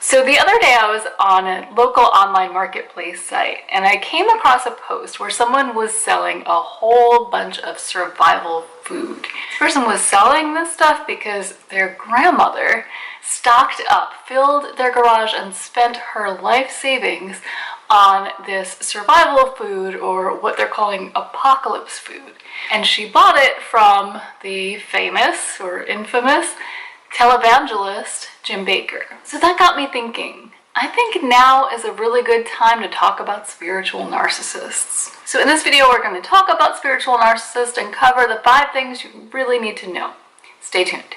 So the other day I was on a local online marketplace site and I came across a post where someone was selling a whole bunch of survival food. This person was selling this stuff because their grandmother stocked up, filled their garage, and spent her life savings on this survival food, or what they're calling apocalypse food. And she bought it from the famous or infamous televangelist Jim Baker. So that got me thinking. I think now is a really good time to talk about spiritual narcissists. So in this video, we're going to talk about spiritual narcissists and cover the 5 things you really need to know. Stay tuned.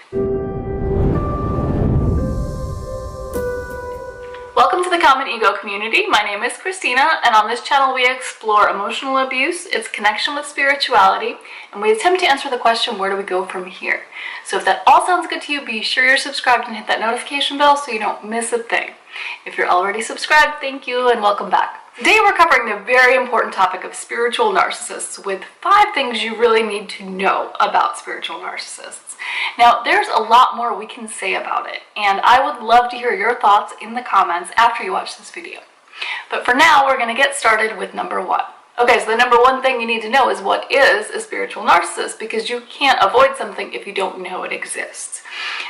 Welcome to the Common Ego community. My name is Christina, and on this channel we explore emotional abuse, its connection with spirituality, and we attempt to answer the question, where do we go from here? So if that all sounds good to you, be sure you're subscribed and hit that notification bell so you don't miss a thing. If you're already subscribed, thank you and welcome back. Today we're covering the very important topic of spiritual narcissists with 5 things you really need to know about spiritual narcissists. Now, there's a lot more we can say about it, and I would love to hear your thoughts in the comments after you watch this video. But for now, we're going to get started with number 1. Okay, so the number 1 thing you need to know is what is a spiritual narcissist, because you can't avoid something if you don't know it exists.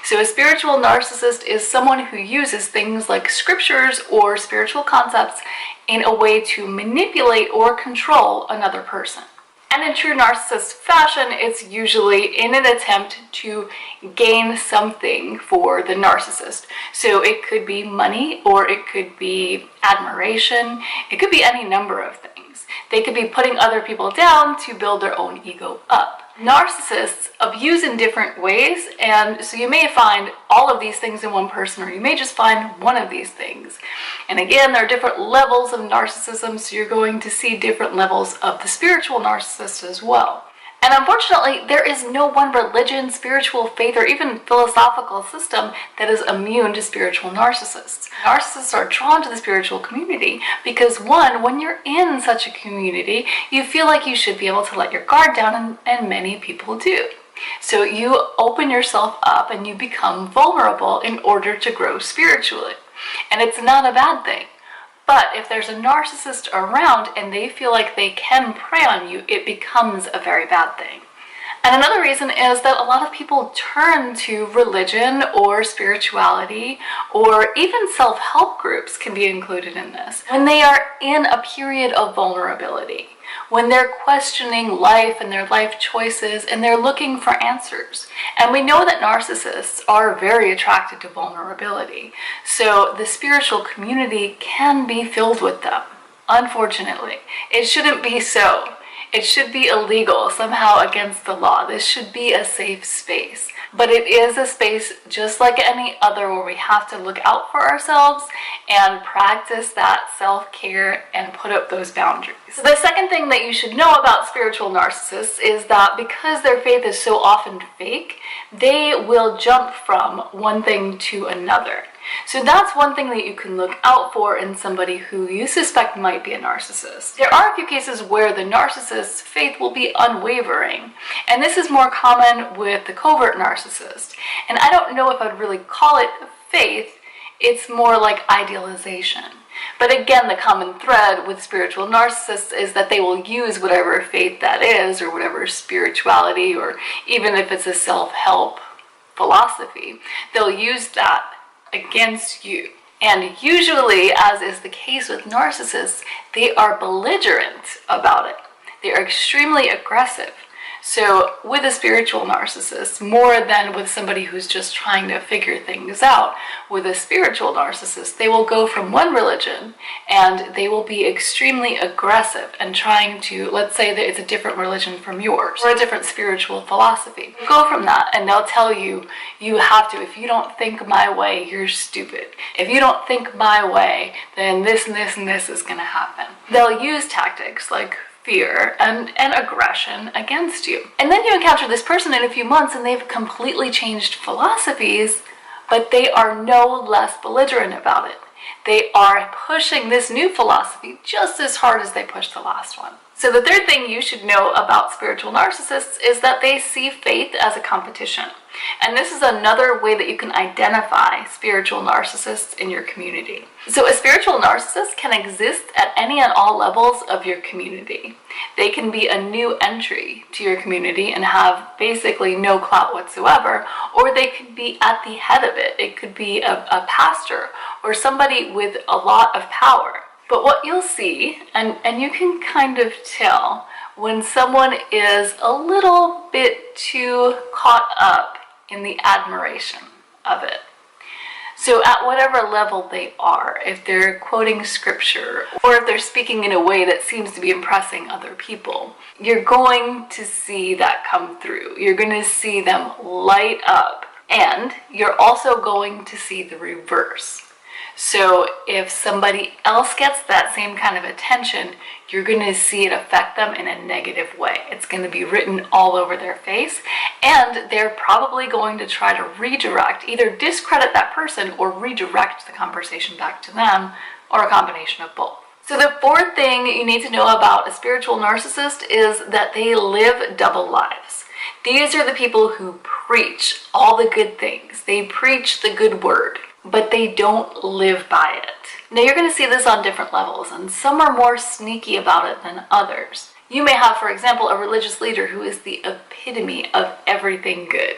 So a spiritual narcissist is someone who uses things like scriptures or spiritual concepts in a way to manipulate or control another person. And in true narcissist fashion, it's usually in an attempt to gain something for the narcissist. So it could be money, or it could be admiration, it could be any number of things. They could be putting other people down to build their own ego up. Narcissists abuse in different ways, and so you may find all of these things in one person, or you may just find one of these things. And again, there are different levels of narcissism, so you're going to see different levels of the spiritual narcissist as well. And unfortunately, there is no one religion, spiritual faith, or even philosophical system that is immune to spiritual narcissists. Narcissists are drawn to the spiritual community because, one, when you're in such a community, you feel like you should be able to let your guard down, and many people do. So you open yourself up and you become vulnerable in order to grow spiritually. And it's not a bad thing. But if there's a narcissist around and they feel like they can prey on you, it becomes a very bad thing. And another reason is that a lot of people turn to religion or spirituality, or even self-help groups can be included in this, when they are in a period of vulnerability, when they're questioning life and their life choices, and they're looking for answers. And we know that narcissists are very attracted to vulnerability, so the spiritual community can be filled with them. Unfortunately, it shouldn't be so. It should be illegal, somehow against the law. This should be a safe space. But it is a space just like any other where we have to look out for ourselves and practice that self-care and put up those boundaries. So the second thing that you should know about spiritual narcissists is that because their faith is so often fake, they will jump from one thing to another. So that's one thing that you can look out for in somebody who you suspect might be a narcissist. There are a few cases where the narcissist's faith will be unwavering, and this is more common with the covert narcissist. And I don't know if I'd really call it faith, it's more like idealization. But again, the common thread with spiritual narcissists is that they will use whatever faith that is, or whatever spirituality, or even if it's a self-help philosophy, they'll use that against you. And usually, as is the case with narcissists, they are belligerent about it. They are extremely aggressive. So with a spiritual narcissist, more than with somebody who's just trying to figure things out, with a spiritual narcissist, they will go from one religion and they will be extremely aggressive and trying to, let's say that it's a different religion from yours, or a different spiritual philosophy. Go from that and they'll tell you, you have to, if you don't think my way, you're stupid. If you don't think my way, then this and this and this is going to happen. They'll use tactics like fear and aggression against you. And then you encounter this person in a few months and they've completely changed philosophies, but they are no less belligerent about it. They are pushing this new philosophy just as hard as they pushed the last one. So the third thing you should know about spiritual narcissists is that they see faith as a competition. And this is another way that you can identify spiritual narcissists in your community. So a spiritual narcissist can exist at any and all levels of your community. They can be a new entry to your community and have basically no clout whatsoever, or they could be at the head of it. It could be a pastor or somebody with a lot of power. But what you'll see, and you can kind of tell when someone is a little bit too caught up in the admiration of it. So at whatever level they are, if they're quoting scripture or if they're speaking in a way that seems to be impressing other people, you're going to see that come through. You're going to see them light up, and you're also going to see the reverse. So if somebody else gets that same kind of attention, you're going to see it affect them in a negative way. It's going to be written all over their face, and they're probably going to try to redirect, either discredit that person or redirect the conversation back to them, or a combination of both. So the fourth thing you need to know about a spiritual narcissist is that they live double lives. These are the people who preach all the good things. They preach the good word, but they don't live by it. Now you're going to see this on different levels, and some are more sneaky about it than others. You may have, for example, a religious leader who is the epitome of everything good,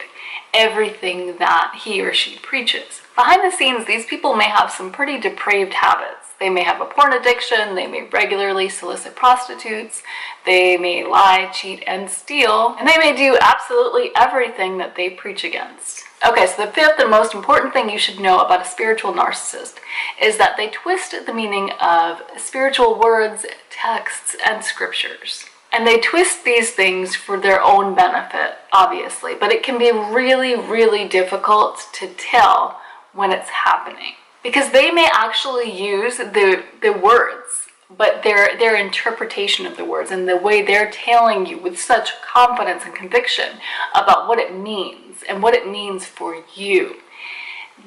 everything that he or she preaches. Behind the scenes, these people may have some pretty depraved habits. They may have a porn addiction, they may regularly solicit prostitutes, they may lie, cheat, and steal, and they may do absolutely everything that they preach against. Okay, so the fifth and most important thing you should know about a spiritual narcissist is that they twist the meaning of spiritual words, texts, and scriptures. And they twist these things for their own benefit, obviously, but it can be really, really difficult to tell when it's happening. Because they may actually use the words, but their interpretation of the words and the way they're telling you with such confidence and conviction about what it means and what it means for you,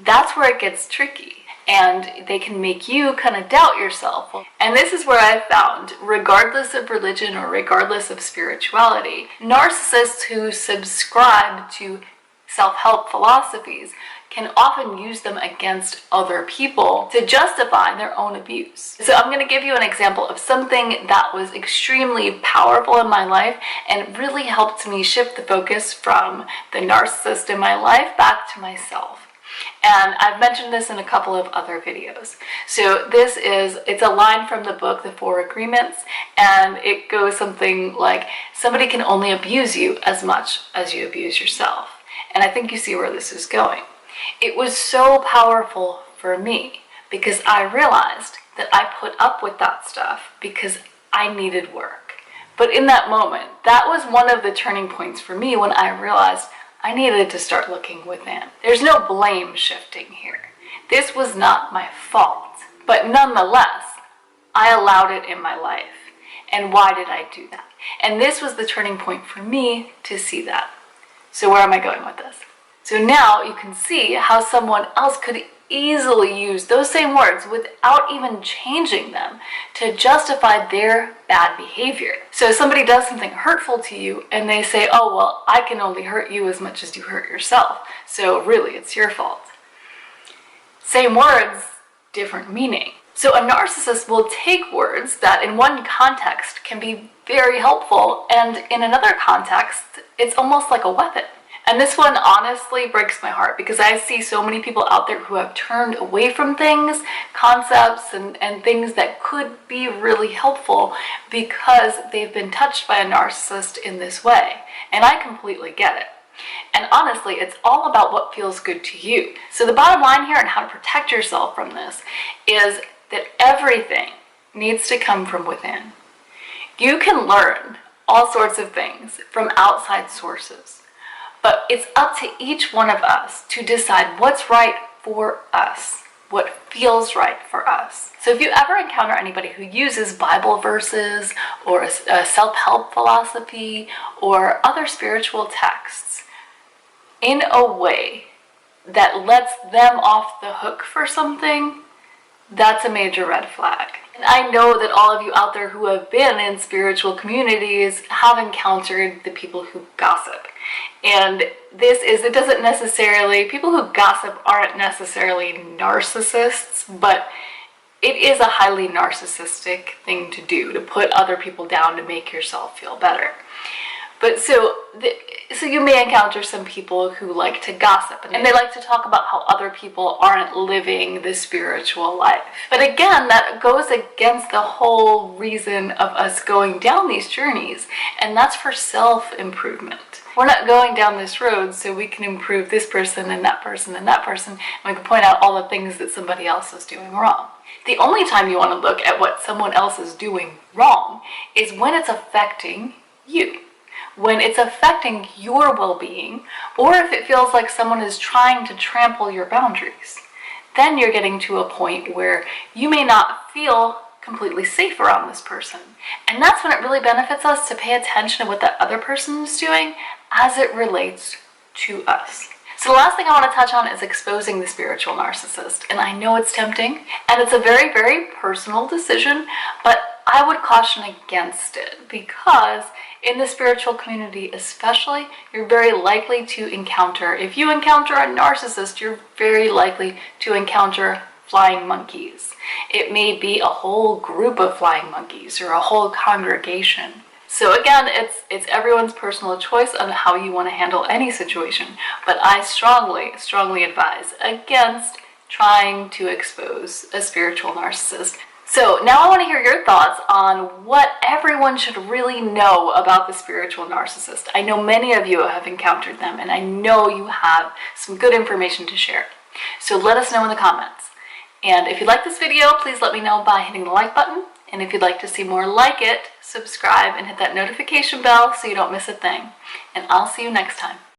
that's where it gets tricky. And they can make you kind of doubt yourself. And this is where I've found, regardless of religion or regardless of spirituality, narcissists who subscribe to self-help philosophies can often use them against other people to justify their own abuse. So I'm going to give you an example of something that was extremely powerful in my life and really helped me shift the focus from the narcissist in my life back to myself. And I've mentioned this in a couple of other videos. So it's a line from the book, The Four Agreements, and it goes something like, somebody can only abuse you as much as you abuse yourself. And I think you see where this is going. It was so powerful for me because I realized that I put up with that stuff because I needed work. But in that moment, that was one of the turning points for me when I realized I needed to start looking within. There's no blame shifting here. This was not my fault, but nonetheless, I allowed it in my life. And why did I do that? And this was the turning point for me to see that. So where am I going with this? So now you can see how someone else could easily use those same words without even changing them to justify their bad behavior. So somebody does something hurtful to you and they say, oh, well, I can only hurt you as much as you hurt yourself. So really, it's your fault. Same words, different meaning. So a narcissist will take words that in one context can be very helpful, and in another context, it's almost like a weapon. And this one honestly breaks my heart because I see so many people out there who have turned away from things, concepts, and things that could be really helpful because they've been touched by a narcissist in this way. And I completely get it. And honestly, it's all about what feels good to you. So the bottom line here and how to protect yourself from this is that everything needs to come from within. You can learn all sorts of things from outside sources. But it's up to each one of us to decide what's right for us, what feels right for us. So if you ever encounter anybody who uses Bible verses or a self-help philosophy or other spiritual texts in a way that lets them off the hook for something, that's a major red flag. And I know that all of you out there who have been in spiritual communities have encountered the people who gossip. And it doesn't necessarily, people who gossip aren't necessarily narcissists, but it is a highly narcissistic thing to do, to put other people down to make yourself feel better. But so you may encounter some people who like to gossip, and they like to talk about how other people aren't living the spiritual life. But again, that goes against the whole reason of us going down these journeys, and that's for self-improvement. We're not going down this road so we can improve this person and that person and that person, and we can point out all the things that somebody else is doing wrong. The only time you want to look at what someone else is doing wrong is when it's affecting you. When it's affecting your well-being, or if it feels like someone is trying to trample your boundaries. Then you're getting to a point where you may not feel completely safe around this person. And that's when it really benefits us to pay attention to what that other person is doing as it relates to us. So the last thing I want to touch on is exposing the spiritual narcissist. And I know it's tempting, and it's a very, very personal decision, but I would caution against it, because in the spiritual community especially, you're very likely to encounter, if you encounter a narcissist, you're very likely to encounter flying monkeys. It may be a whole group of flying monkeys or a whole congregation. So again, it's everyone's personal choice on how you want to handle any situation, but I strongly, strongly advise against trying to expose a spiritual narcissist. So now I want to hear your thoughts on what everyone should really know about the spiritual narcissist. I know many of you have encountered them, and I know you have some good information to share. So let us know in the comments. And if you like this video, please let me know by hitting the like button. And if you'd like to see more like it, subscribe and hit that notification bell so you don't miss a thing. And I'll see you next time.